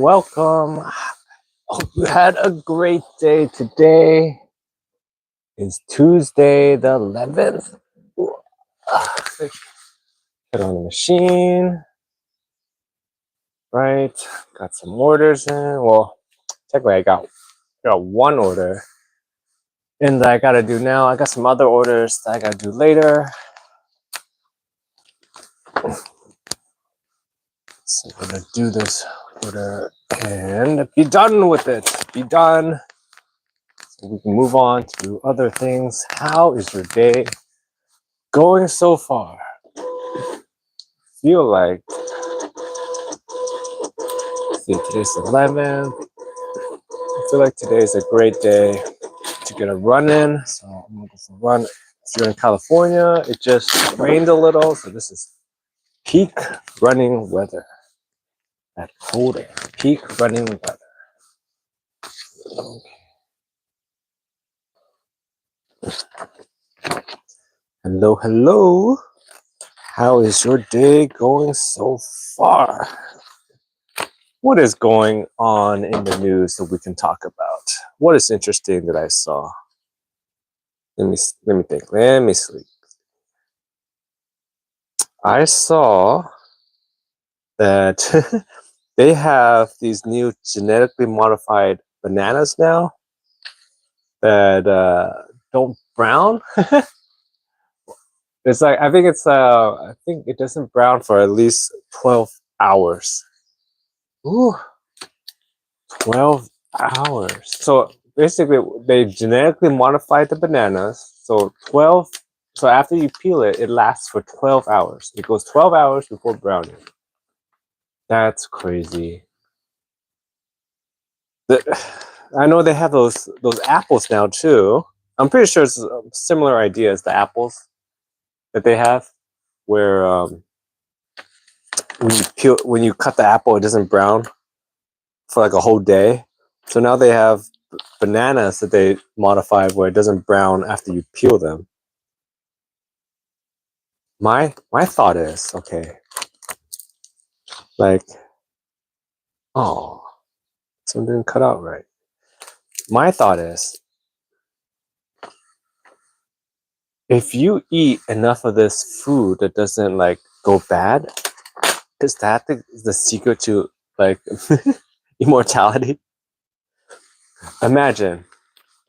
Welcome. Hope you had a great day today. It's Tuesday the 11th. Put on the machine. Right. Got some orders in. Well, technically I got one order. And that I gotta do now. I got some other orders that I gotta do later. So I'm gonna do this order and be done with it. Be done. So we can move on to other things. How is your day going so far? Feel like, see, today's 11th. I feel like today is a great day to get a run in. So I'm gonna go for a run. If you're in California, it just rained a little, so this is peak running weather. That cold air, peak running weather. Hello, hello. How is your day going so far? What is going on in the news that we can talk about? What is interesting that I saw? Let me think. Let me sleep. I saw that they have these new genetically modified bananas now that don't brown. It's like I think it doesn't brown for at least 12 hours. Ooh, 12 hours. So basically they genetically modified the bananas. So after you peel it, it lasts for 12 hours. It goes 12 hours before browning. That's crazy. I know they have those apples now too. I'm pretty sure it's a similar idea as the apples that they have, where when you cut the apple, it doesn't brown for like a whole day. So now they have bananas that they modified where it doesn't brown after you peel them. My thought is, okay, like, oh, something didn't cut out right. My thought is, if you eat enough of this food that doesn't like go bad, is that the secret to like immortality? Imagine,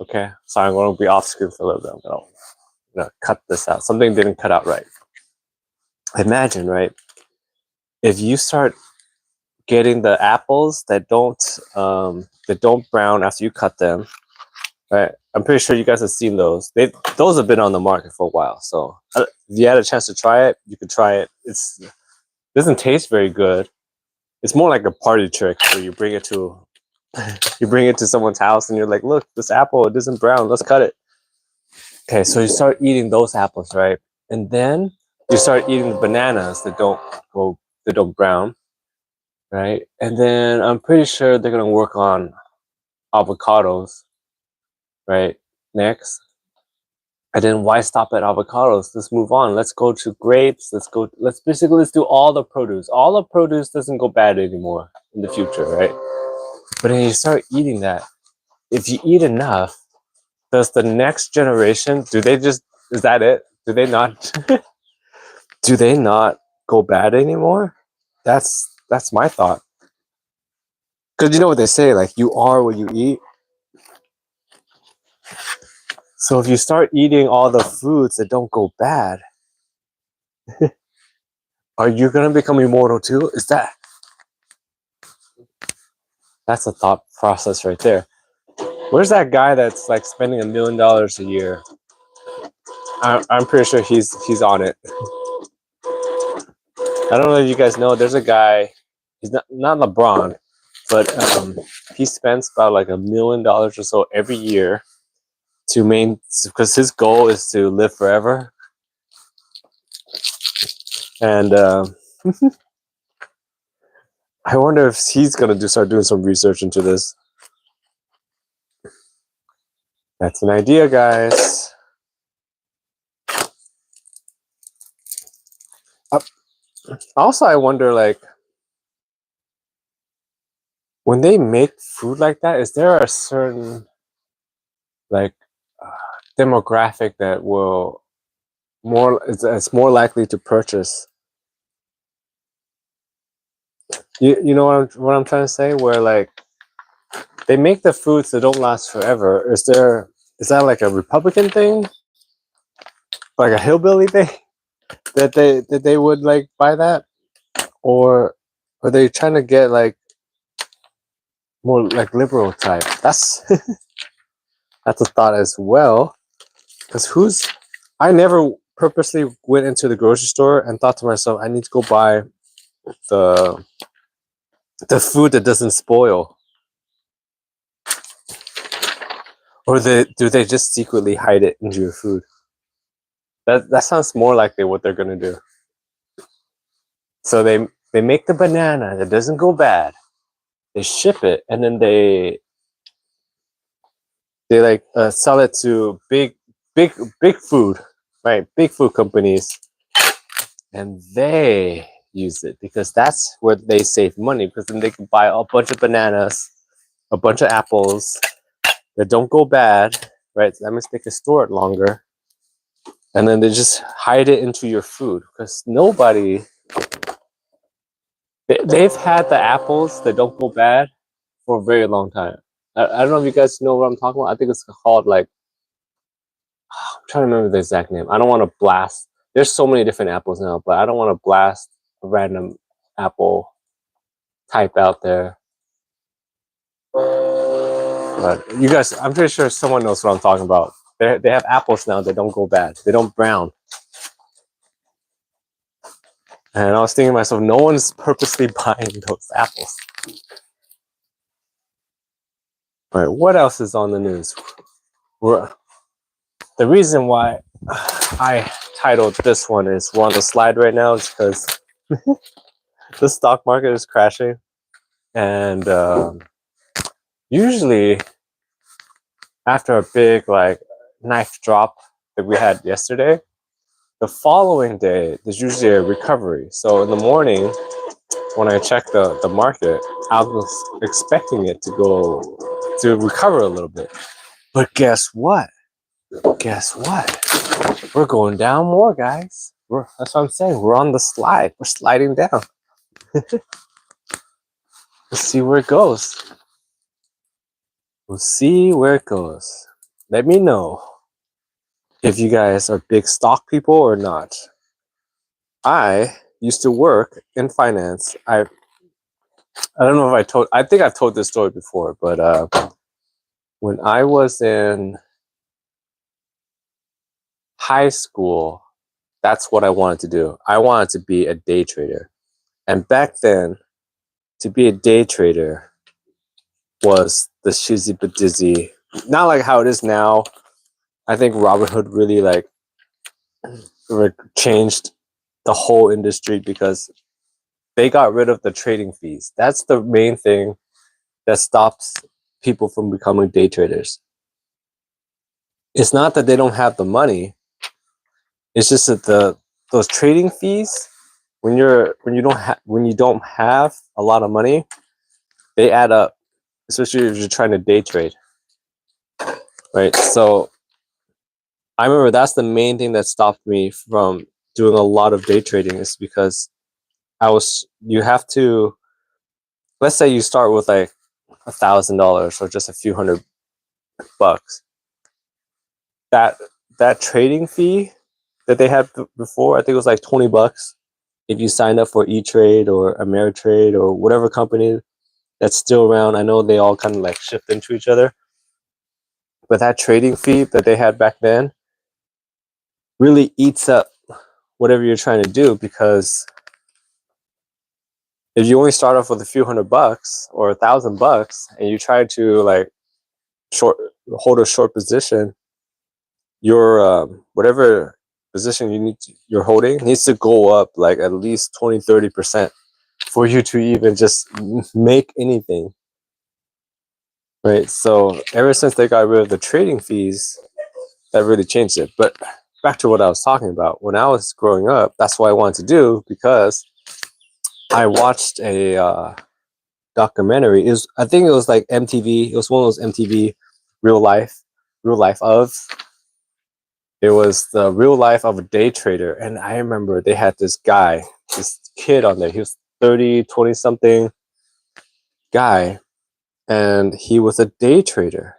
okay, sorry, I'm going to be off screen for a little bit. I'm gonna cut this out. Something didn't cut out right. Imagine, right? If you start getting the apples that don't brown after you cut them, right? I'm pretty sure you guys have seen those. Those have been on the market for a while. So if you had a chance to try it, you could try it. It doesn't taste very good. It's more like a party trick where you bring it to someone's house and you're like, look, this apple, it isn't brown. Let's cut it. Okay, so you start eating those apples, right? And then you start eating the bananas that don't brown, right? And then I'm pretty sure they're gonna work on avocados, right? Next. And then why stop at avocados? Let's move on. Let's go to grapes. Let's do all the produce. All the produce doesn't go bad anymore in the future, right? But then you start eating that. If you eat enough, does the next generation, is that it? Do they not do they not go bad anymore? That's my thought. Because you know what they say, like you are what you eat. So if you start eating all the foods that don't go bad, are you gonna become immortal too? That's a thought process right there. Where's that guy that's like spending $1 million a year? I'm pretty sure he's on it. I don't know if you guys know. There's a guy. He's not LeBron, but he spends about like $1 million or so every year because his goal is to live forever. And I wonder if he's gonna start doing some research into this. That's an idea, guys. Also, I wonder, like, when they make food like that, is there a certain like demographic that will it's more likely to purchase? You know what I'm trying to say? Where like they make the foods that don't last forever. Is that like a Republican thing, like a hillbilly thing that they would like buy that, or are they trying to get like more like liberal type? That's a thought as well. Because I never purposely went into the grocery store and thought to myself, I need to go buy the the food that doesn't spoil. Or do they just secretly hide it into your food? That sounds more likely what they're gonna do. So they make the banana that doesn't go bad. They ship it and then they like sell it to big food, right? Big food companies, and they use it because that's where they save money, because then they can buy a bunch of bananas, a bunch of apples that don't go bad, right? That means they can store it longer, and then they just hide it into your food because they've had the apples that don't go bad for a very long time. I don't know if you guys know what I'm talking about. I think it's called like, I'm trying to remember the exact name. I don't want to blast. There's so many different apples now, but I don't want to blast a random apple type out there. But you guys, I'm pretty sure someone knows what I'm talking about. They have apples now that don't go bad. They don't brown. And I was thinking to myself, no one's purposely buying those apples. All right, what else is on the news? The reason why I titled this one is we're on the slide right now is because the stock market is crashing. And usually after a big like knife drop that we had yesterday, the following day there's usually a recovery. So in the morning when I check the market, I was expecting it to recover a little bit. But guess what? We're going down more, guys. That's what I'm saying. We're on the slide. We're sliding down. Let's see where it goes. We'll see where it goes. Let me know if you guys are big stock people or not. I used to work in finance. I don't know if I think I've told this story before, but when I was in high school, that's what I wanted to do. I wanted to be a day trader. And back then, to be a day trader was the shizzy but dizzy. Not like how it is now. I think Robinhood really like changed the whole industry because they got rid of the trading fees. That's the main thing that stops people from becoming day traders. It's not that they don't have the money. It's just that those trading fees, when you don't have a lot of money, they add up, especially if you're trying to day trade. Right? So I remember that's the main thing that stopped me from doing a lot of day trading, is because you have to, let's say you start with like $1,000 or just a few $100. That trading fee that they had before, I think it was like $20 if you signed up for E-Trade or Ameritrade or whatever company that's still around. I know they all kind of like shift into each other, but that trading fee that they had back then really eats up whatever you're trying to do, because if you only start off with a few $100 or $1,000 and you try to like hold a short position, your whatever position you're holding needs to go up like at least 20-30% for you to even just make anything, right? So ever since they got rid of the trading fees, that really changed it. But back to what I was talking about, when I was growing up, that's what I wanted to do, because I watched a documentary. I think it was like MTV. It was one of those MTV real life of. It was the real life of a day trader. And I remember they had this guy, this kid on there. He was 30, 20 something guy. And he was a day trader.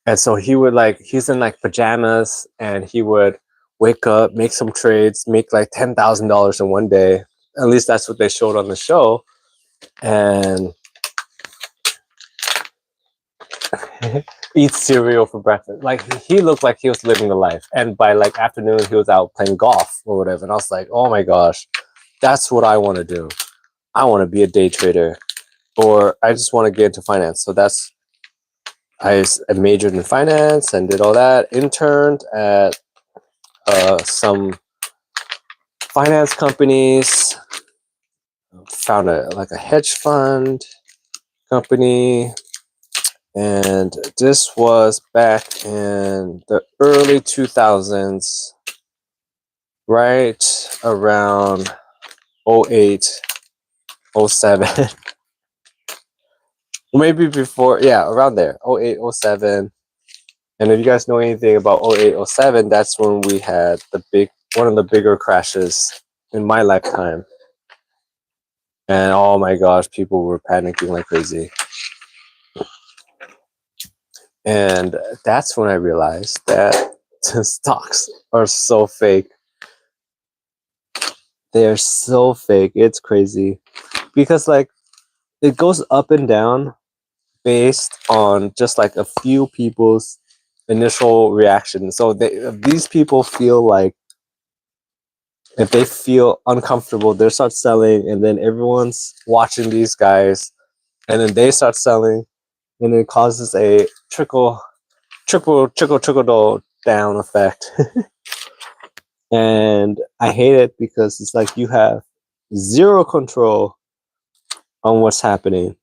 And so he's in like pajamas, and he would wake up, make some trades, make like $10,000 in one day. At least that's what they showed on the show. And eat cereal for breakfast. Like, he looked like he was living the life. And by like afternoon, he was out playing golf or whatever. And I was like, oh my gosh, that's what I want to do. I want to be a day trader, or I just want to get into finance. So I majored in finance and did all that. Interned at some finance companies. Found a hedge fund company. And this was back in the early 2000s, right around 08, 07. Maybe before, yeah, around there, 08, 07. And if you guys know anything about 08, 07, that's when we had one of the bigger crashes in my lifetime. And oh my gosh, people were panicking like crazy. And that's when I realized that the stocks are so fake. They're so fake. It's crazy. Because like it goes up and down based on just like a few people's initial reaction. So these people feel like, if they feel uncomfortable, they start selling, and then everyone's watching these guys, and then they start selling, and it causes a trickle down effect. And I hate it because it's like you have zero control on what's happening.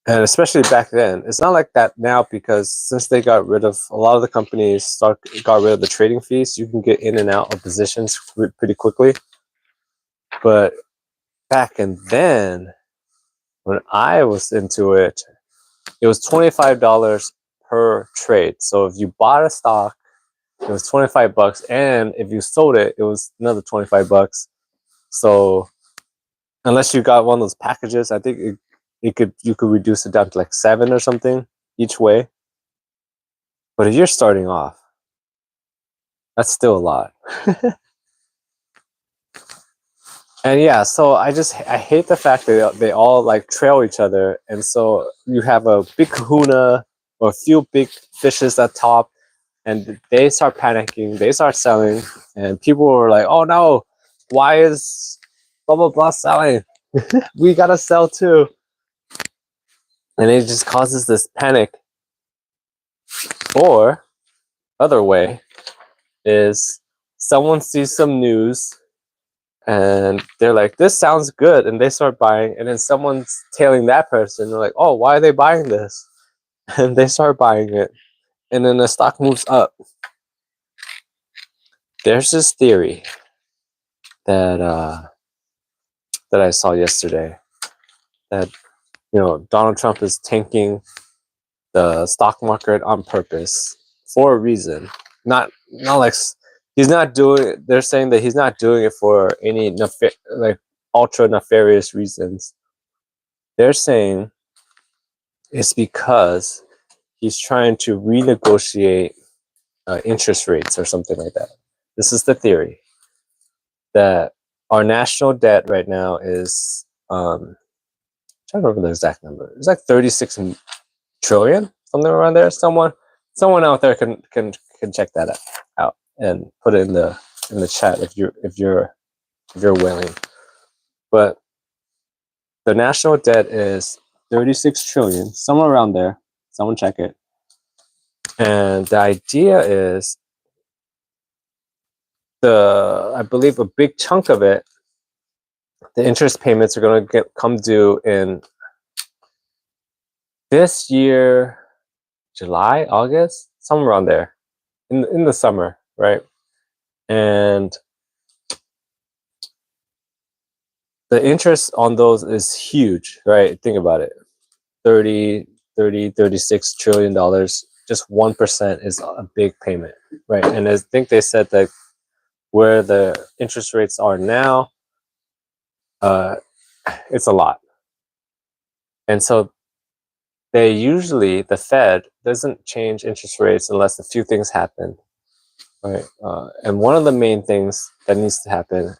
And especially back then, it's not like that now, because since they got rid of a lot of the companies, got rid of the trading fees, you can get in and out of positions pretty quickly. But back and then, when I was into it, it was $25 per trade. So if you bought a stock, it was $25, and if you sold it, it was another $25. So unless you got one of those packages, I think you could reduce it down to like 7 or something each way. But if you're starting off, that's still a lot. And yeah, so I hate the fact that they all like trail each other, and so you have a big kahuna or a few big fishes at top, and they start panicking, they start selling, and people were like, oh no, why is blah blah blah selling? We gotta sell too. And it just causes this panic. Or other way is someone sees some news and they're like, this sounds good, and they start buying, and then someone's tailing that person. They're like, oh, why are they buying this? And they start buying it, and then the stock moves up. There's this theory that I saw yesterday, that Donald Trump is tanking the stock market on purpose for a reason. Not like he's not doing. They're saying that he's not doing it for any like ultra nefarious reasons. They're saying it's because he's trying to renegotiate interest rates or something like that. This is the theory, that our national debt right now is I'm trying to remember the exact number. It's like 36 trillion, something around there. Someone out there can check that out and put it in the chat if you're willing. But the national debt is 36 trillion, somewhere around there. Someone check it. And the idea is, I believe a big chunk of it, the interest payments are going to come due in this year, July, August, somewhere around there, in the summer, right? And the interest on those is huge, right? Think about it. 36 trillion dollars, just 1% is a big payment, right? And I think they said that where the interest rates are now, it's a lot. And so the Fed doesn't change interest rates unless a few things happen, right? And one of the main things that needs to happen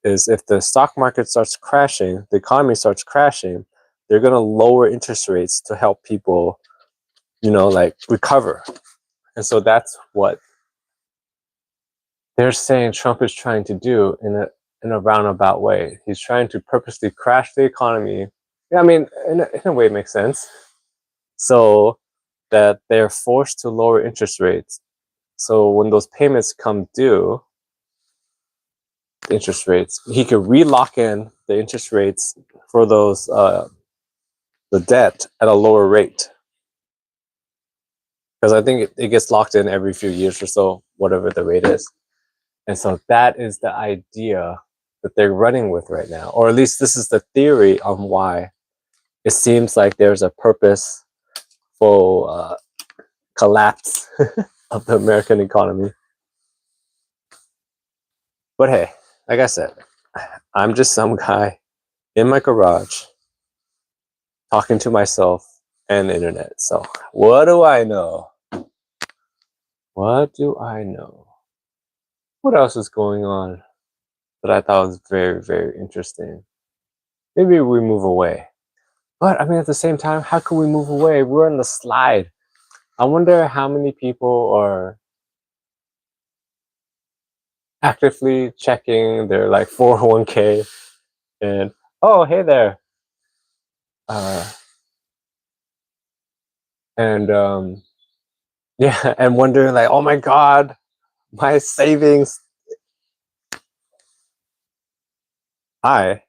is if the stock market starts crashing, the economy starts crashing, they're going to lower interest rates to help people, like recover. And so that's what they're saying Trump is trying to do in a roundabout way. He's trying to purposely crash the economy. Yeah, I mean, in a way, it makes sense. So that they're forced to lower interest rates. So when those payments come due, interest rates, he could re-lock in the interest rates for those the debt at a lower rate. Because I think it gets locked in every few years or so, whatever the rate is. And so that is the idea that they're running with right now, or at least this is the theory on why it seems like there's a purposeful collapse of the American economy. But hey, like I said, I'm just some guy in my garage talking to myself and the internet. So what do I know? What do I know? What else is going on that I thought was very, very interesting? Maybe we move away. But I mean, at the same time, how can we move away? We're on the slide. I wonder how many people are actively checking their like 401k and oh, hey there. And yeah, and wondering like, oh my God, my savings. I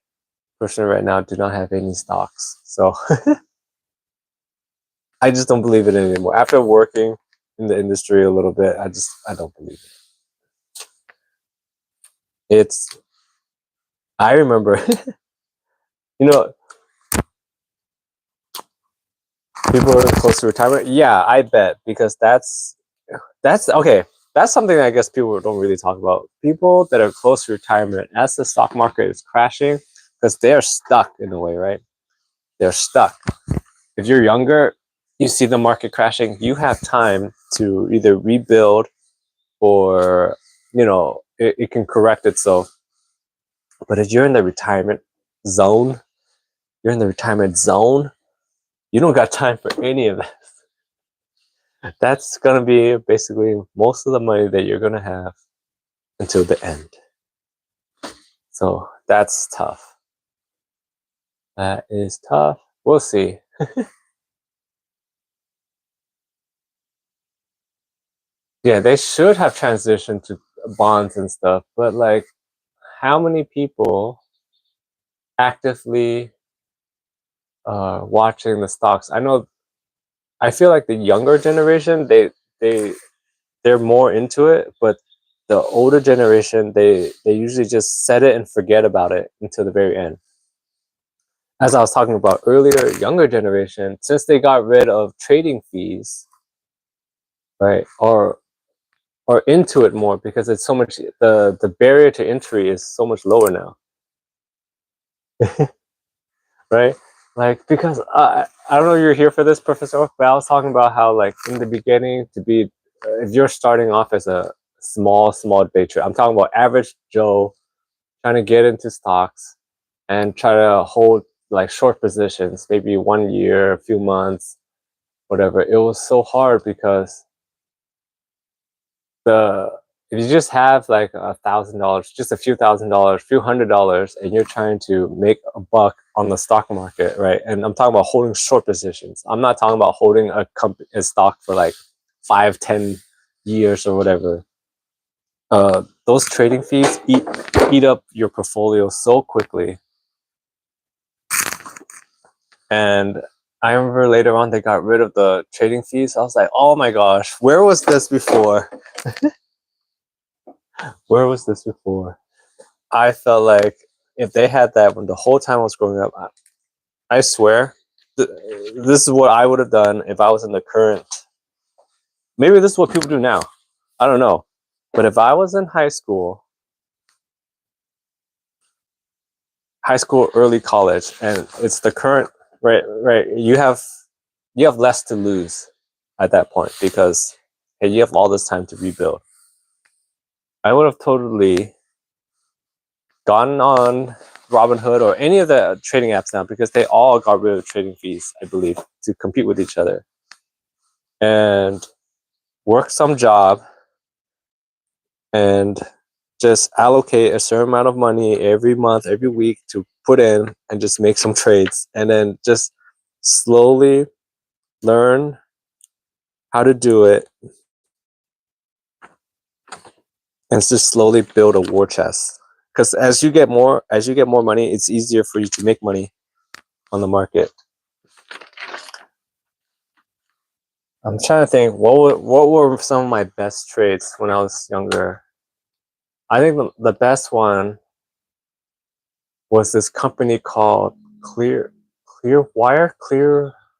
personally right now do not have any stocks. So I just don't believe it anymore. After working in the industry a little bit, I don't believe it. I remember, you know, people are close to retirement. Yeah, I bet, because that's okay. That's something I guess people don't really talk about. People that are close to retirement as the stock market is crashing, because they're stuck in a way, right? They're stuck. If you're younger, you see the market crashing, you have time to either rebuild or, it can correct itself. But if you're in the retirement zone, you don't got time for any of that. That's going to be basically most of the money that you're going to have until the end. So that's tough. That is tough. We'll see. Yeah, they should have transitioned to bonds and stuff, but like, how many people actively watching the stocks? I feel like the younger generation, they're more into it, but the older generation, they usually just set it and forget about it until the very end. As I was talking about earlier, younger generation, since they got rid of trading fees, right, or into it more, because it's so much, the barrier to entry is so much lower now. Right, like, because I don't know if you're here for this, Professor, but I was talking about how, like, in the beginning, to be if you're starting off as a small day trader, I'm talking about average Joe trying to get into stocks and try to hold like short positions, maybe 1 year, a few months, whatever. It was so hard because if you just have like $1,000, just a few $1,000s, few $100s, and you're trying to make a buck on the stock market, right? And I'm talking about holding short positions. I'm not talking about holding a stock for like 5-10 years or whatever. Those trading fees eat up your portfolio so quickly. And I remember later on they got rid of the trading fees. I was like, oh my gosh, where was this before? Where was this before? I felt like if they had that when the whole time I was growing up, I swear, this is what I would have done if I was in the current. Maybe this is what people do now. I don't know. But if I was in high school, early college, and it's the current, right, you have less to lose at that point because, hey, you have all this time to rebuild. I would have totally gone on Robinhood or any of the trading apps now, because they all got rid of trading fees, I believe, to compete with each other, and work some job and just allocate a certain amount of money every month, every week to put in and just make some trades, and then just slowly learn how to do it and just slowly build a war chest. Because as you get more money, it's easier for you to make money on the market. I'm trying to think, what were some of my best trades when I was younger? I think the best one was this company called Clearwire.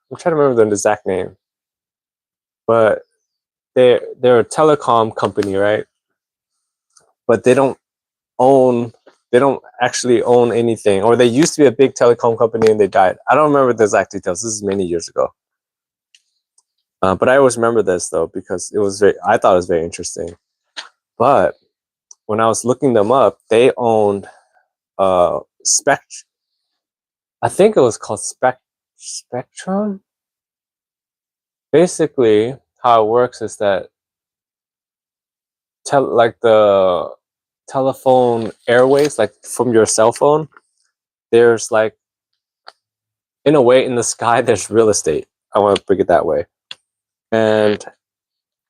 I'm trying to remember the exact name, but they're a telecom company, right? But they don't actually own anything, or they used to be a big telecom company and they died. I don't remember the exact details. This is many years ago. But I always remember this though, because I thought it was very interesting. But when I was looking them up, they owned I think it was called Spectrum. Basically, how it works is that like the telephone airways, like from your cell phone, there's like, in a way, in the sky, there's real estate. I want to bring it that way. And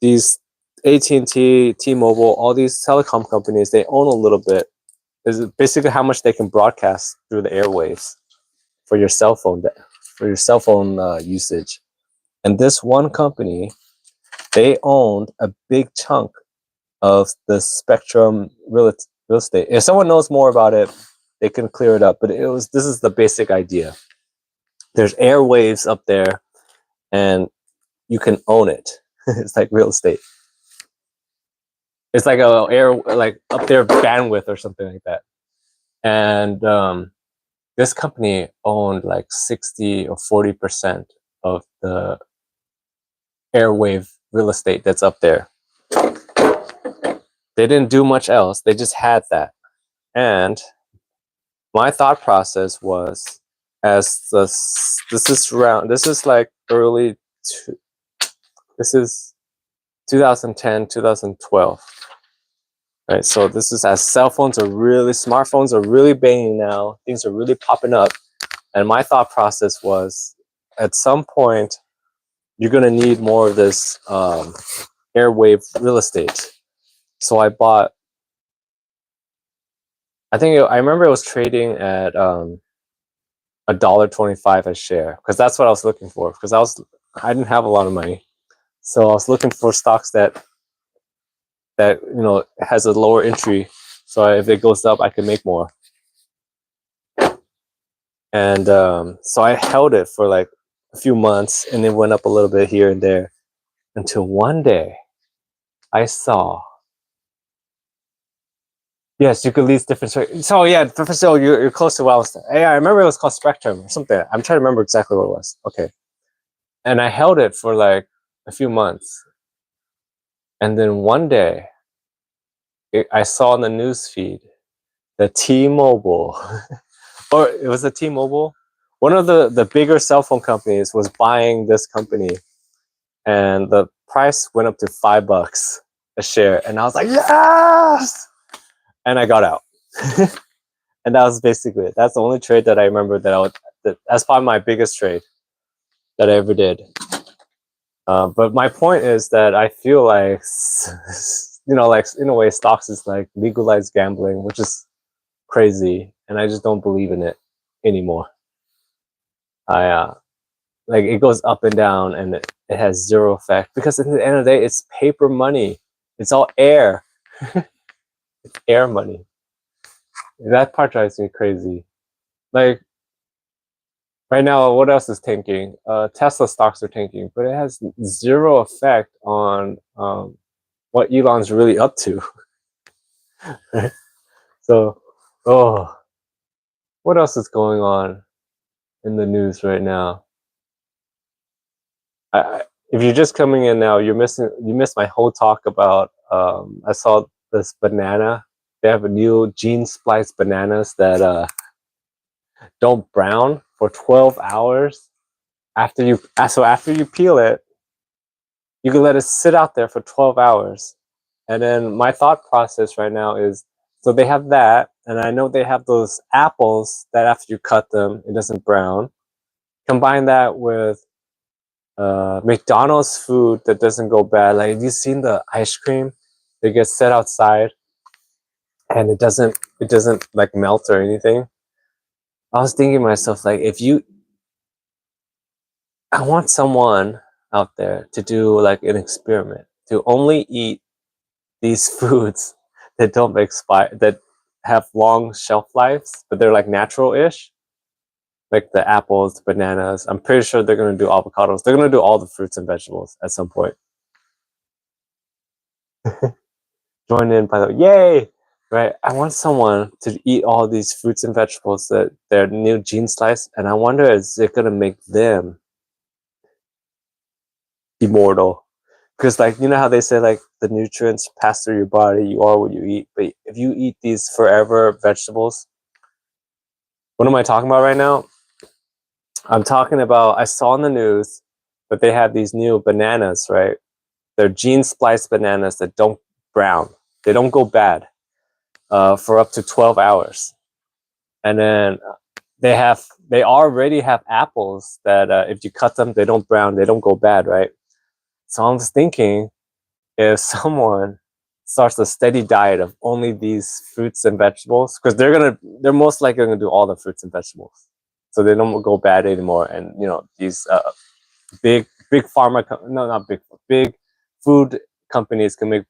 these AT&T, T-Mobile, all these telecom companies, they own a little bit. Is basically how much they can broadcast through the airwaves for your cell phone usage. And this one company, they owned a big chunk of the Spectrum real estate. If someone knows more about it, they can clear it up. But this is the basic idea. There's airwaves up there, and you can own it. It's like real estate. It's like like up there bandwidth or something like that. And this company owned like 60 or 40% of the airwave real estate that's up there. They didn't do much else. They just had that. And my thought process was, this is like this is 2010, 2012. Right, so this is as smartphones are really banging now. Things are really popping up. And my thought process was, at some point, you're going to need more of this airwave real estate. So I bought, I remember it was trading at $1.25 a share, because that's what I was looking for, because I didn't have a lot of money. So I was looking for stocks that has a lower entry, so if it goes up, I can make more. And so I held it for like a few months, and it went up a little bit here and there, until one day I saw, yes, you could lease different. So yeah, Professor, you're close to what I was saying. Yeah, I remember it was called Spectrum or something. I'm trying to remember exactly what it was. Okay, and I held it for like a few months, and then one day I saw on the news feed the T-Mobile, or it was the T-Mobile. One of the bigger cell phone companies was buying this company, and the price went up to $5 a share, and I was like, yes, and I got out. And that was basically it. That's the only trade that I remember that's probably my biggest trade that I ever did. But my point is that I feel like, like in a way, stocks is like legalized gambling, which is crazy, and I just don't believe in it anymore. Like, it goes up and down, and it has zero effect, because at the end of the day, it's paper money. It's all air. It's air money. That part drives me crazy. Like right now, what else is tanking? Tesla stocks are tanking, but it has zero effect on what Elon's really up to. So, oh, what else is going on in the news right now? If you're just coming in now, you missed my whole talk about. I saw this banana. They have a new gene spliced bananas that don't brown for 12 hours after you peel it, you can let it sit out there for 12 hours. And then my thought process right now is, so they have that, and I know they have those apples that after you cut them, it doesn't brown. Combine that with McDonald's food that doesn't go bad. Like, have you seen the ice cream that gets set outside and it doesn't like melt or anything? I was thinking to myself, like, I want someone out there to do like an experiment to only eat these foods that don't expire, that have long shelf lives, but they're like natural-ish, like the apples, the bananas. I'm pretty sure they're gonna do avocados. They're gonna do all the fruits and vegetables at some point. Join in, by the way, yay! Right, I want someone to eat all these fruits and vegetables that they're new gene slice, and I wonder is it gonna make them immortal? Because like you know how they say like the nutrients pass through your body, you are what you eat. But if you eat these forever vegetables, what am I talking about right now? I'm talking about I saw in the news that they have these new bananas, right? They're gene spliced bananas that don't brown. They don't go bad for up to 12 hours. And then they already have apples that if you cut them, they don't brown, they don't go bad, right? So I was thinking if someone starts a steady diet of only these fruits and vegetables, because they're most likely gonna do all the fruits and vegetables, so they don't go bad anymore. And you know these big pharma, no, not big food companies can make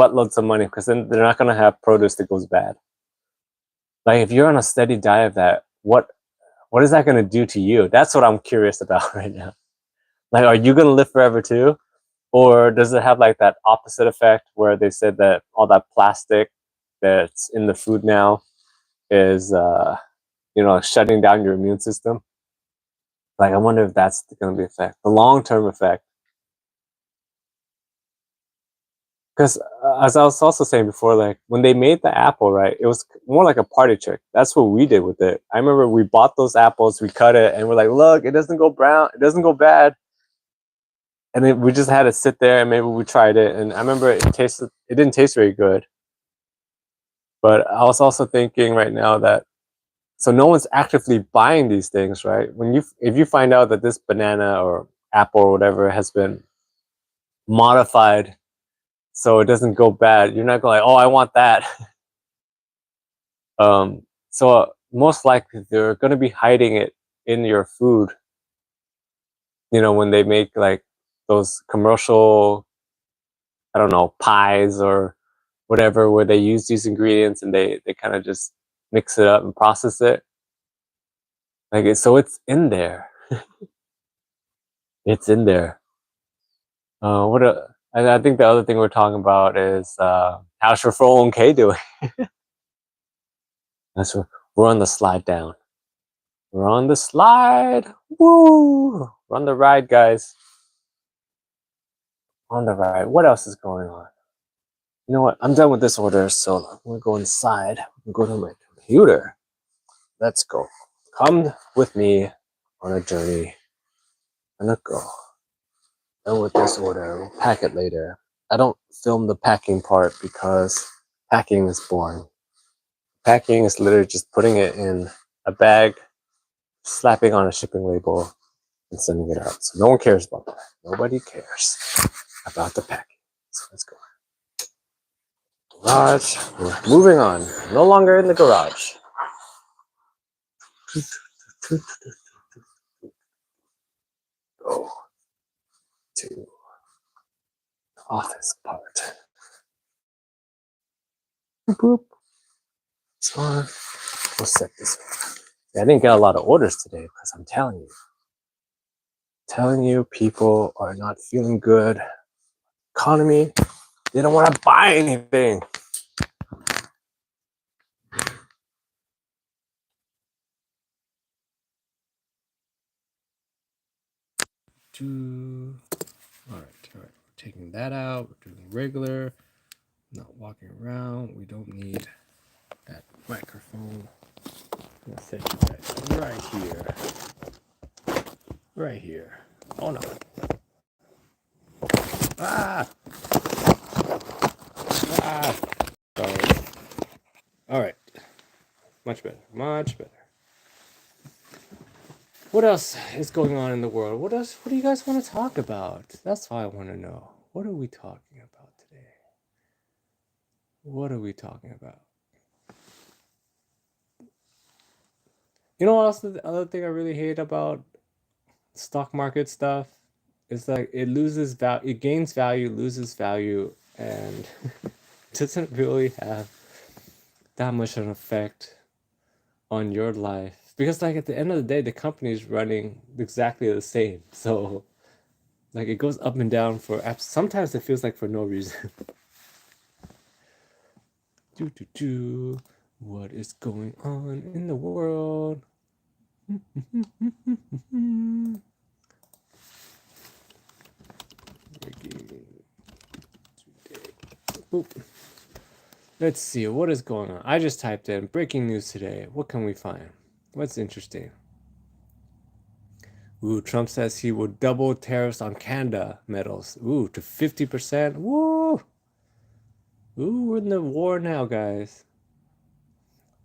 buttloads of money because then they're not gonna have produce that goes bad. Like if you're on a steady diet of that, what is that gonna do to you? That's what I'm curious about right now. Like, are you gonna live forever too? Or does it have like that opposite effect where they said that all that plastic that's in the food now is, shutting down your immune system? Like, I wonder if that's going to be effect, the long term effect. Because as I was also saying before, like when they made the apple, right, it was more like a party trick. That's what we did with it. I remember we bought those apples, we cut it, and we're like, look, it doesn't go brown, it doesn't go bad. And then we just had it sit there, and maybe we tried it, and I remember it didn't taste very good. But I was also thinking right now that so no one's actively buying these things, right? If you find out that this banana or apple or whatever has been modified so it doesn't go bad, you're not going like, oh, I want that. So most likely they're going to be hiding it in your food. You know, when they make like those commercial, I don't know, pies or whatever, where they use these ingredients and they kind of just mix it up and process it. Like so, it's in there. It's in there. I think the other thing we're talking about is how's your 401k doing? That's what, we're on the slide down. We're on the slide. Woo! We're on the ride, guys. On the ride. What else is going on? You know what? I'm done with this order, so I'm gonna go inside. Go to my computer. Let's go. Come with me on a journey. And let's go. Done with this order. We'll pack it later. I don't film the packing part because packing is boring. Packing is literally just putting it in a bag, slapping on a shipping label, and sending it out. So no one cares about that. Nobody cares about the packing. So let's go. Garage. We're moving on. No longer in the garage. Go to the office part. Boop. This one. We'll set this one. I didn't get a lot of orders today because I'm telling you, people are not feeling good. Economy, they don't want to buy anything. All right. We're taking that out. We're doing regular. Not walking around. We don't need that microphone. I'm gonna set you guys right here. Right here. Oh no. Ah! Ah! Sorry. All right. Much better. Much better. What else is going on in the world? What do you guys want to talk about? That's all I want to know. What are we talking about today? What are we talking about? You know what else? The other thing I really hate about stock market stuff is like it loses value, it gains value, loses value, and doesn't really have that much of an effect on your life. Because like at the end of the day, the company is running exactly the same. So like it goes up and down for apps. Sometimes it feels like for no reason. What is going on in the world? Boop. Let's see, what is going on? I just typed in breaking news today. What can we find? What's interesting? Ooh, Trump says he will double tariffs on Canada metals. Ooh, to 50%. Woo! Ooh, we're in the war now, guys.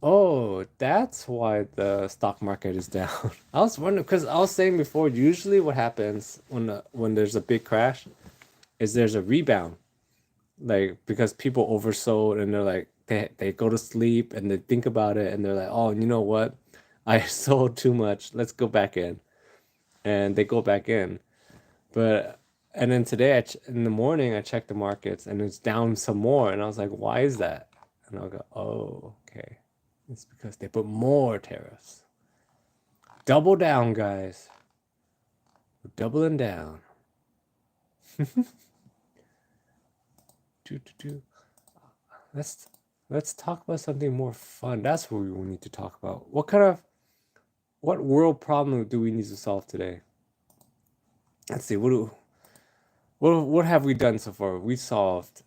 Oh, that's why the stock market is down. I was wondering because I was saying before, usually what happens when there's a big crash is there's a rebound. Like because people oversold and they're like they go to sleep and they think about it and they're like, oh, you know what? I sold too much. Let's go back in. And they go back in. But and then today in the morning I checked the markets and it's down some more and I was like, why is that? And I'll go, oh, okay. It's because they put more tariffs. Double down, guys. We're doubling down. Let's talk about something more fun. That's what we need to talk about. What world problem do we need to solve today? Let's see. What have we done so far? We solved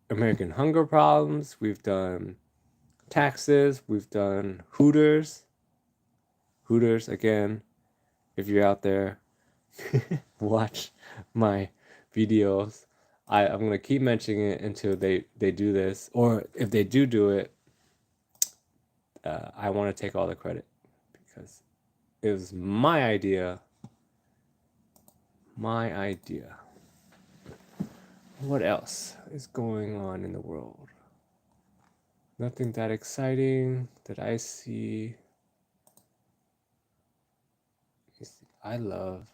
American hunger problems. We've done taxes. We've done Hooters. Hooters again. If you're out there, watch my videos. I'm gonna keep mentioning it until they do this, or if they do it, I want to take all the credit because it was my idea. My idea. What else is going on in the world? Nothing that exciting that I see. I love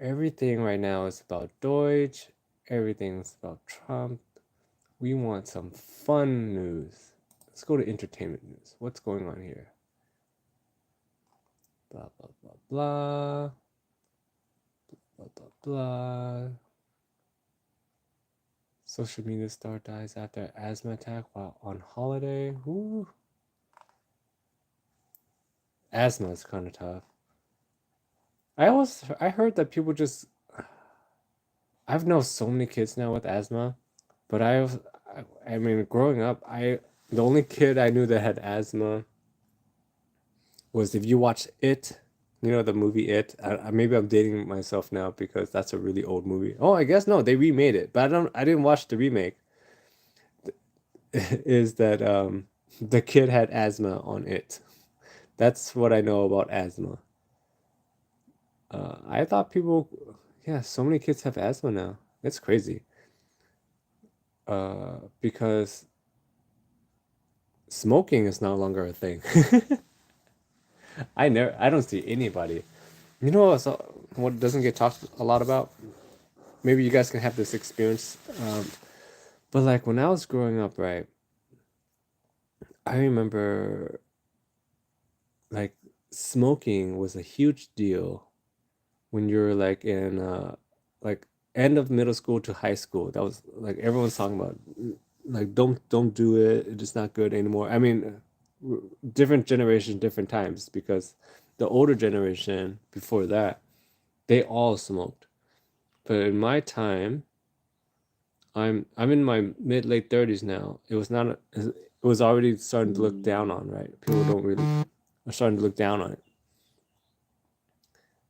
everything right now is about Deutsch. Everything's about Trump. We want some fun news. Let's go to entertainment news. What's going on here? Blah, blah, blah, blah. Blah, blah, blah. Social media star dies after asthma attack while on holiday. Woo. Asthma is kind of tough. I heard that people just. I've known so many kids now with asthma, but I mean, growing up, the only kid I knew that had asthma was if you watch It, you know the movie It. Maybe I'm dating myself now because that's a really old movie. Oh, I guess no, they remade it, but I didn't watch the remake. Is that the kid had asthma on It? That's what I know about asthma. I thought people, yeah, so many kids have asthma now. It's crazy. Because smoking is no longer a thing. I don't see anybody. You know what doesn't get talked a lot about? maybe you guys can have this experience. But like when I was growing up, right, I remember like smoking was a huge deal when you're like in like end of middle school to high school. That was like everyone's talking about like don't do it. It's not good anymore. I mean, different generation, different times because the older generation before that, they all smoked. But in my time, I'm in my mid late 30s now. It was not it was already starting to look down on, right? People don't really are starting to look down on it.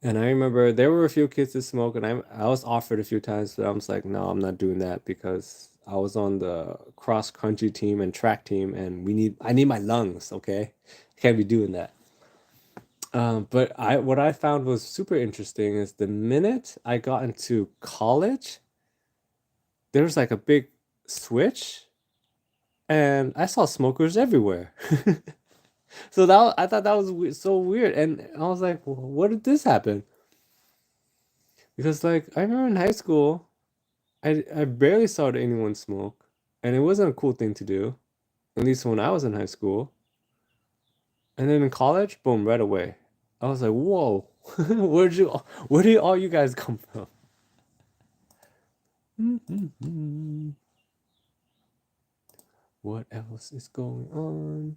And I remember there were a few kids that smoke, and I was offered a few times, but I was like, no, I'm not doing that because I was on the cross country team and track team, and I need my lungs, okay? I can't be doing that. But I what I found was super interesting is the minute I got into college, there was like a big switch, and I saw smokers everywhere. So I thought that was so weird, and I was like, well, what did this happen? Because like I remember in high school. I barely saw anyone smoke, and it wasn't a cool thing to do, at least when I was in high school. And then in college, boom, right away. I was like, whoa, where did all you guys come from? What else is going on?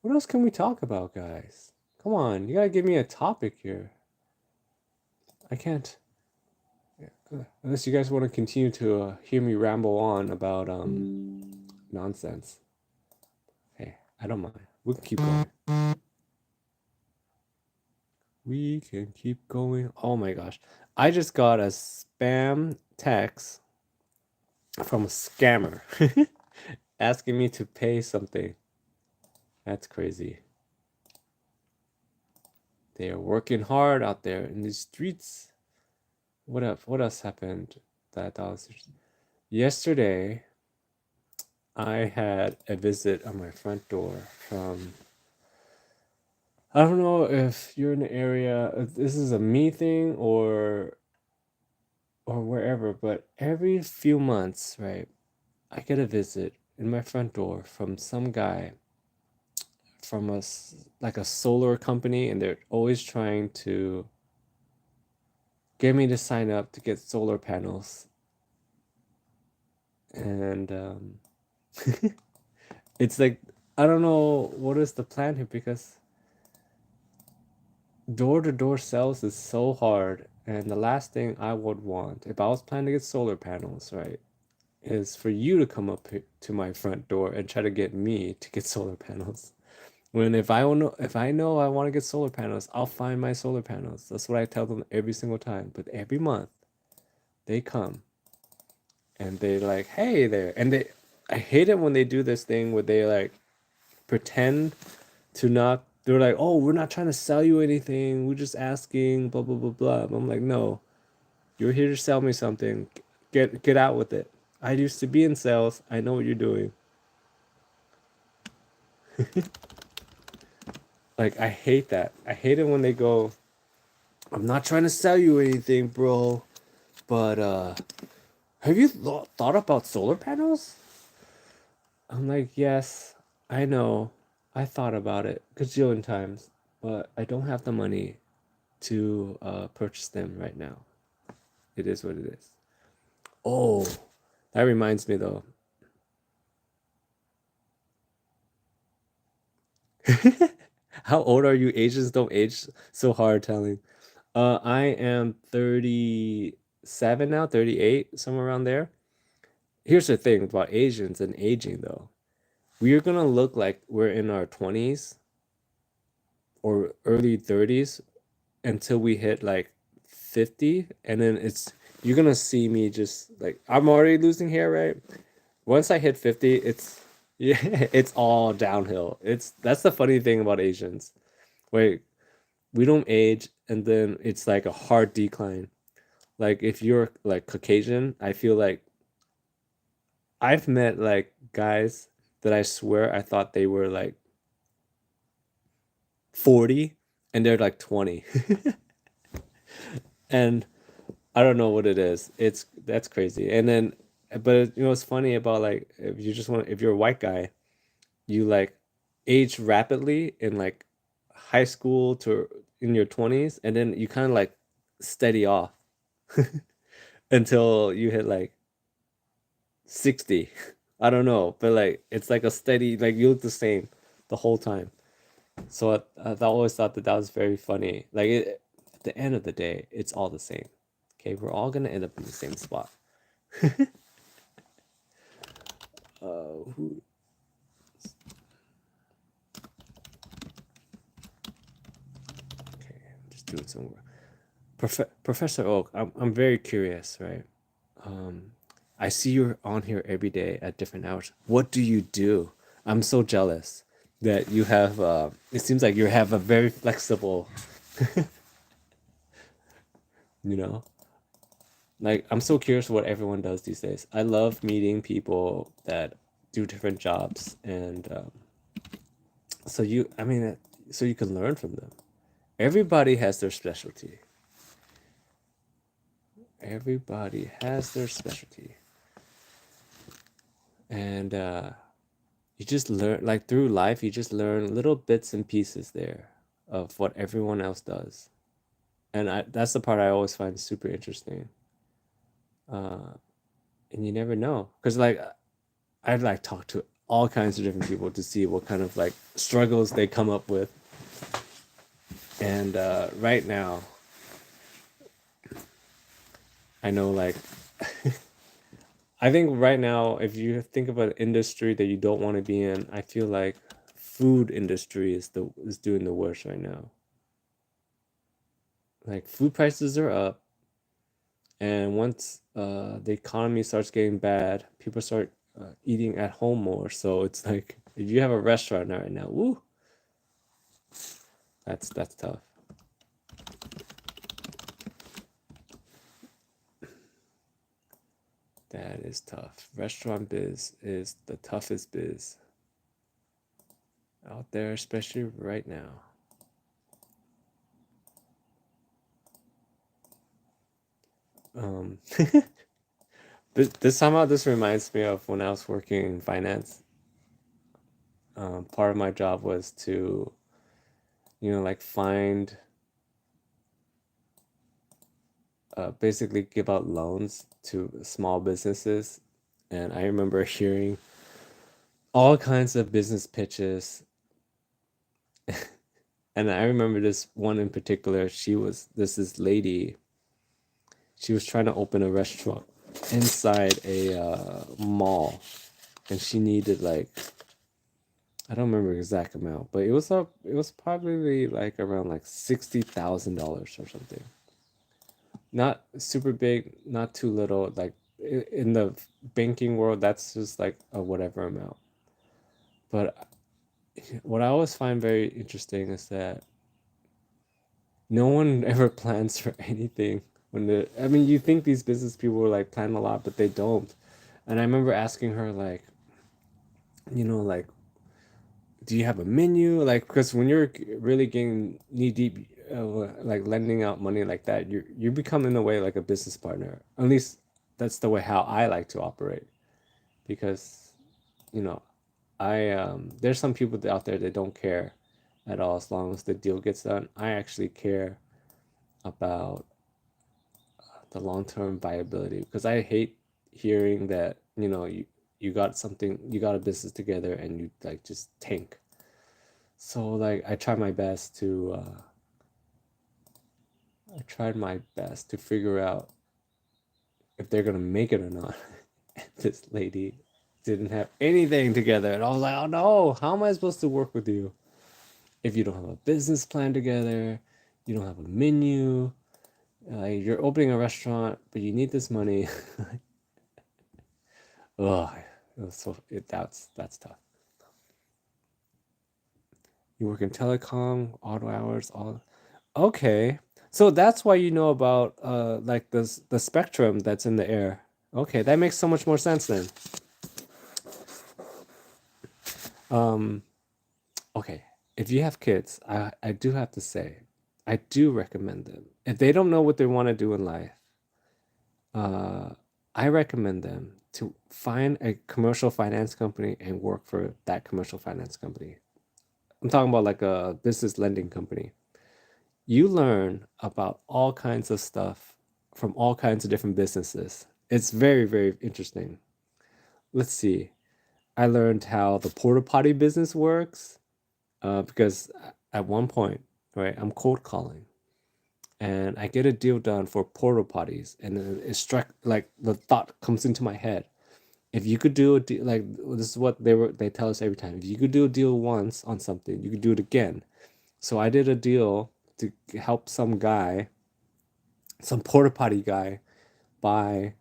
What else can we talk about, guys? Come on, you gotta give me a topic here. I can't, unless you guys want to continue to hear me ramble on about nonsense. Hey, I don't mind. We can keep going. We can keep going. Oh my gosh. I just got a spam text from a scammer asking me to pay something. That's crazy. They are working hard out there in the streets. What else happened that I was yesterday I had a visit on my front door from I don't know if you're in the area, if this is a me thing or wherever, but every few months, right? I get a visit in my front door from some guy from like a solar company, and they're always trying to get me to sign up to get solar panels. And it's like I don't know what is the plan here because door to door sales is so hard. And the last thing I would want if I was planning to get solar panels, right, is for you to come up to my front door and try to get me to get solar panels. When if I know I want to get solar panels, I'll find my solar panels. That's what I tell them every single time. But every month they come and they like, hey there. And I hate it when they do this thing where they like pretend to not they're like, oh, we're not trying to sell you anything. We're just asking, blah blah blah blah. But I'm like, no, you're here to sell me something. Get out with it. I used to be in sales. I know what you're doing. Like I hate that. I hate it when they go, I'm not trying to sell you anything, bro, but have you thought about solar panels? I'm like, yes, I know. I thought about it gajillion times, but I don't have the money to purchase them right now. It is what it is. Oh, that reminds me though. How old are you? Asians don't age so hard telling. I am 37 now, 38, somewhere around there. Here's the thing about Asians and aging though. We are gonna look like we're in our 20s or early 30s until we hit like 50, and then it's you're gonna see me just like I'm already losing hair, right? Once I hit 50, it's yeah, it's all downhill. It's that's the funny thing about Asians. Wait, we don't age and then it's like a hard decline. Like if you're like Caucasian, I feel like I've met like guys that I swear I thought they were like 40 and they're like 20. And I don't know what it is. It's that's crazy. And then, but you know, what's funny about like if you just want if you're a white guy, you like age rapidly in like high school to in your 20s, and then you kind of like steady off until you hit like 60. I don't know, but like it's like a steady like you look the same the whole time. So I always thought that that was very funny. Like at the end of the day, it's all the same. Okay, we're all gonna end up in the same spot. Who? Okay, I'm just doing some work. Professor Oak, I'm very curious, right? Um, I see you're on here every day at different hours. What do you do? I'm so jealous that you have. It seems like you have a very flexible. You know, like I'm so curious what everyone does these days. I love meeting people that do different jobs, and so you. I mean, so you can learn from them. Everybody has their specialty. Everybody has their specialty, and you just learn like through life. You just learn little bits and pieces there of what everyone else does, and that's the part I always find super interesting. Uh, and you never know, because like I'd like talk to all kinds of different people to see what kind of like struggles they come up with, and right now I know like I think right now, if you think of an industry that you don't want to be in, I feel like food industry is doing the worst right now. Like food prices are up, and once the economy starts getting bad, people start eating at home more. So it's like if you have a restaurant right now, woo, that's tough. That is tough. Restaurant biz is the toughest biz out there, especially right now. Um, this somehow this reminds me of when I was working in finance. Part of my job was to, like find, basically give out loans to small businesses. And I remember hearing all kinds of business pitches. And I remember this one in particular. This lady, she was trying to open a restaurant inside a mall. And she needed like, I don't remember the exact amount, but it was probably like around like $60,000 or something. Not super big, not too little. Like in the banking world, that's just like a whatever amount. But what I always find very interesting is that no one ever plans for anything when I mean, you think these business people will like plan a lot, but they don't. And I remember asking her like, like, do you have a menu? Like, because when you're really getting knee deep, like lending out money like that, you become in a way like a business partner. At least that's the way how I like to operate. Because you know, there's some people out there that don't care at all as long as the deal gets done. I actually care about the long term viability because I hate hearing that you got something, you got a business together and you like just tank. So like I tried my best to figure out if they're gonna make it or not. And this lady didn't have anything together, and I was like, oh no, how am I supposed to work with you if you don't have a business plan together, you don't have a menu, you're opening a restaurant, but you need this money. Oh, that's tough. You work in telecom, auto hours, all. Okay, so that's why you know about like the spectrum that's in the air. Okay, that makes so much more sense then. Um, okay, if you have kids, I do have to say, I do recommend them. If they don't know what they want to do in life, I recommend them to find a commercial finance company and work for that commercial finance company. I'm talking about like a business lending company. You learn about all kinds of stuff from all kinds of different businesses. It's very, very interesting. Let's see. I learned how the porta potty business works because at one point, right, I'm cold calling and I get a deal done for porta potties, and then it struck like the thought comes into my head. If you could do a deal, like this is what they tell us every time. If you could do a deal once on something, you could do it again. So I did a deal to help some guy, some porta potty guy, buy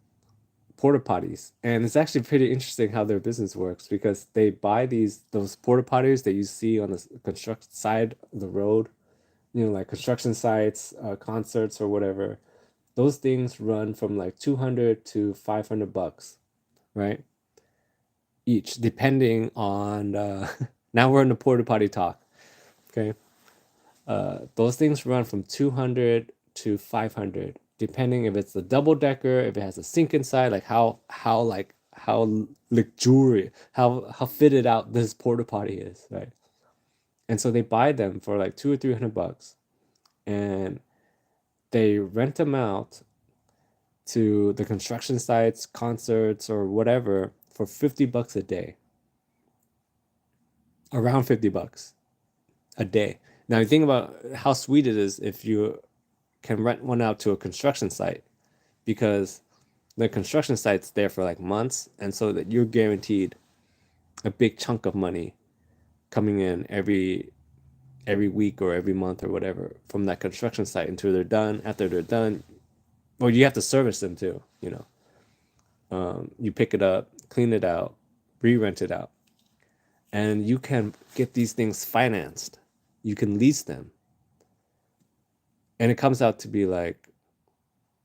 porta potties, and it's actually pretty interesting how their business works because they buy those porta potties that you see on the construction side of the road, like construction sites, concerts or whatever. Those things run from like 200 to 500 bucks, right? Each, depending on now we're in the porta potty talk. Okay. Those things run from 200 to 500, depending if it's a double decker, if it has a sink inside, like how luxurious, how fitted out this porta potty is, right? And so they buy them for like 200 or 300 bucks, and they rent them out to the construction sites, concerts, or whatever for 50 bucks a day. Around 50 bucks a day. Now you think about how sweet it is if you can rent one out to a construction site, because the construction site's there for like months, and so that you're guaranteed a big chunk of money coming in every week or every month or whatever from that construction site until they're done. After they're done, well, you have to service them too. You pick it up, clean it out, re-rent it out, and you can get these things financed. You can lease them, and it comes out to be like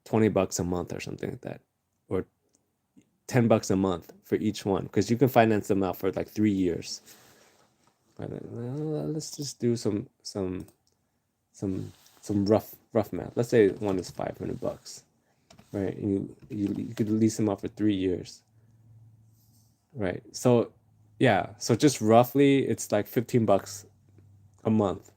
20 bucks a month or something like that, or 10 bucks a month for each one, because you can finance them out for like 3 years. Let's just do some rough math. Let's say one is 500 bucks, right? And you could lease them out for 3 years, right? So yeah, so just roughly it's like 15 bucks a month,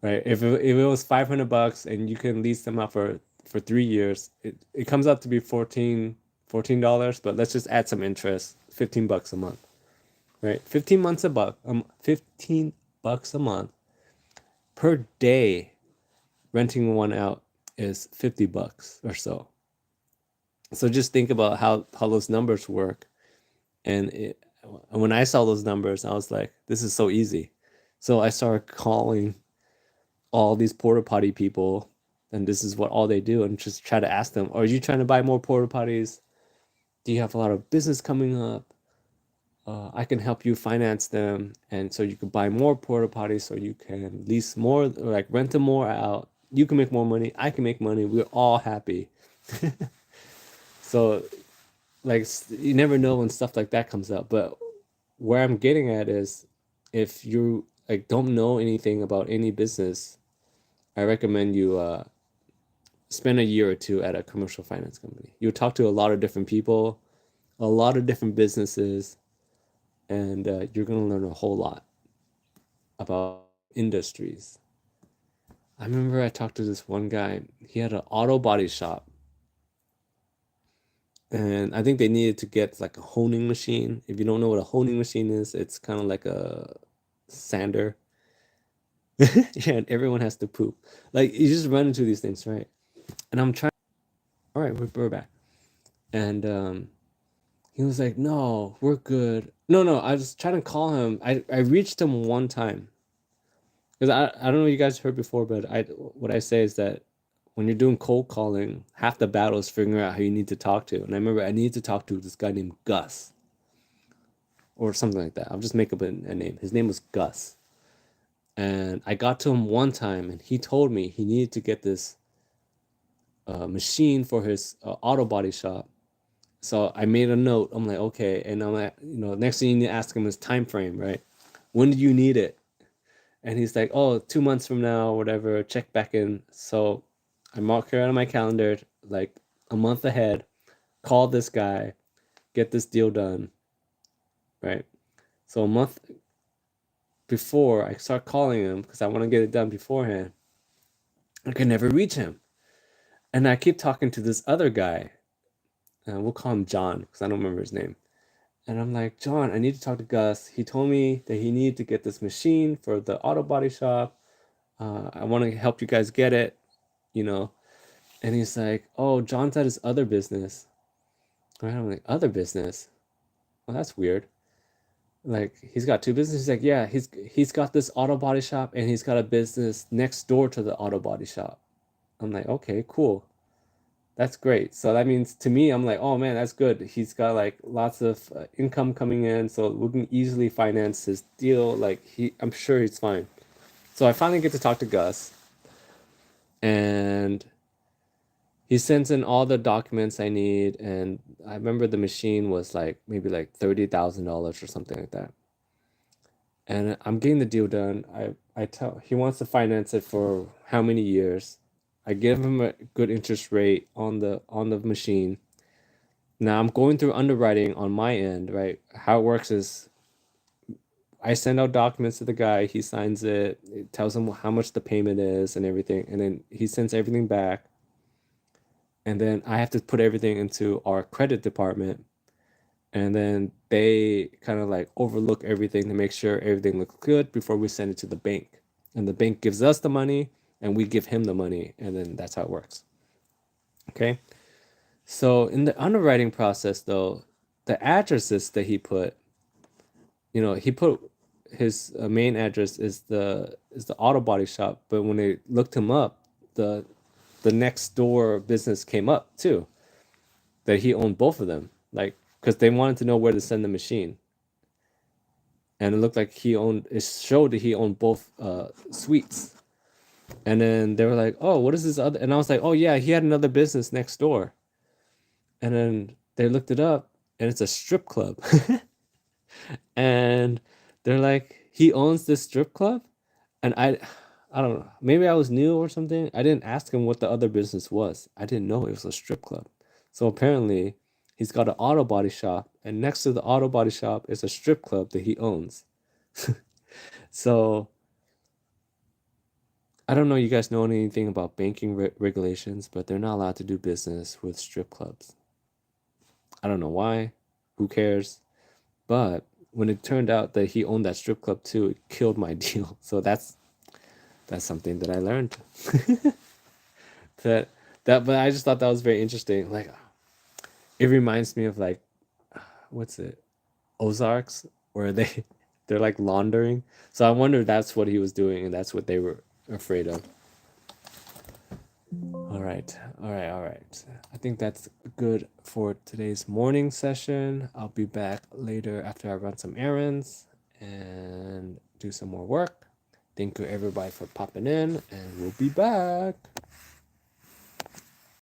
right? If it was 500 bucks and you can lease them out for 3 years, it comes out to be $14, but let's just add some interest, 15 bucks a month, right? 15 bucks a month per day. Renting one out is 50 bucks or so. So just think about how those numbers work. And when I saw those numbers, I was like, this is so easy. So I started calling all these porta potty people, and this is what all they do, and just try to ask them, are you trying to buy more porta potties? Do you have a lot of business coming up? I can help you finance them, and so you can buy more porta potties, so you can lease more, like rent them more out. You can make more money. I can make money. We're all happy. So, like, you never know when stuff like that comes up. But where I'm getting at is, if you like don't know anything about any business, I recommend you spend a year or two at a commercial finance company. You'll talk to a lot of different people, a lot of different businesses, and you're going to learn a whole lot about industries. I remember I talked to this one guy. He had an auto body shop, and I think they needed to get like a honing machine. If you don't know what a honing machine is, it's kind of like a sander. Yeah, and everyone has to poop. Like, you just run into these things, right? And I'm trying. All right, we're back. And he was like, "No, we're good." No, I was trying to call him. I reached him one time, because I don't know if you guys heard before, but what I say is that when you're doing cold calling, half the battle is figuring out who you need to talk to. And I remember I needed to talk to this guy named Gus, or something like that. I'll just make up a name. His name was Gus. And I got to him one time, and he told me he needed to get this machine for his auto body shop. So I made a note. I'm like, okay. And I'm like, next thing you need to ask him is time frame, right? When do you need it? And he's like, oh, 2 months from now, whatever, check back in. So I mark it out on my calendar, like a month ahead, call this guy, get this deal done, right? So a month before I start calling him because I want to get it done beforehand, I can never reach him. And I keep talking to this other guy. We'll call him John because I don't remember his name. And I'm like, John, I need to talk to Gus. He told me that he needed to get this machine for the auto body shop. I want to help you guys get it, you know. And he's like, oh, John's at his other business. Right? I'm like, other business? Well, that's weird. Like, he's got two businesses. He's like, yeah, he's got this auto body shop and he's got a business next door to the auto body shop. I'm like, okay, cool. That's great. So that means to me, I'm like, oh man, that's good. He's got like lots of income coming in, so we can easily finance his deal. Like I'm sure he's fine. So I finally get to talk to Gus, and he sends in all the documents I need. And I remember the machine was like maybe like $30,000 or something like that. And I'm getting the deal done. I tell he wants to finance it for how many years. I give him a good interest rate on the machine. Now I'm going through underwriting on my end, right? How it works is I send out documents to the guy, he signs it, it tells him how much the payment is and everything, and then he sends everything back. And then I have to put everything into our credit department, and then they kind of like overlook everything to make sure everything looks good before we send it to the bank. And the bank gives us the money and we give him the money, and then that's how it works. Okay? So in the underwriting process though, the addresses that he put, he put his main address is the auto body shop, but when they looked him up, the the next door business came up too, that he owned both of them, like because they wanted to know where to send the machine, and it looked like it showed that he owned both suites. And then they were like, oh, what is this other? And I was like, oh yeah, he had another business next door. And then they looked it up, and it's a strip club. And they're like, he owns this strip club. And I don't know, maybe I was new or something. I didn't ask him what the other business was. I didn't know it was a strip club. So apparently he's got an auto body shop, and next to the auto body shop is a strip club that he owns. So I don't know, you guys know anything about banking regulations, but they're not allowed to do business with strip clubs. I don't know why. Who cares? But when it turned out that he owned that strip club too, it killed my deal. So that's something that I learned. that but I just thought that was very interesting. Like, it reminds me of like, what's it, Ozarks, where they're like laundering. So I wonder if that's what he was doing and that's what they were afraid of. All right. I think that's good for today's morning session. I'll be back later after I run some errands and do some more work. Thank you everybody for popping in, and we'll be back.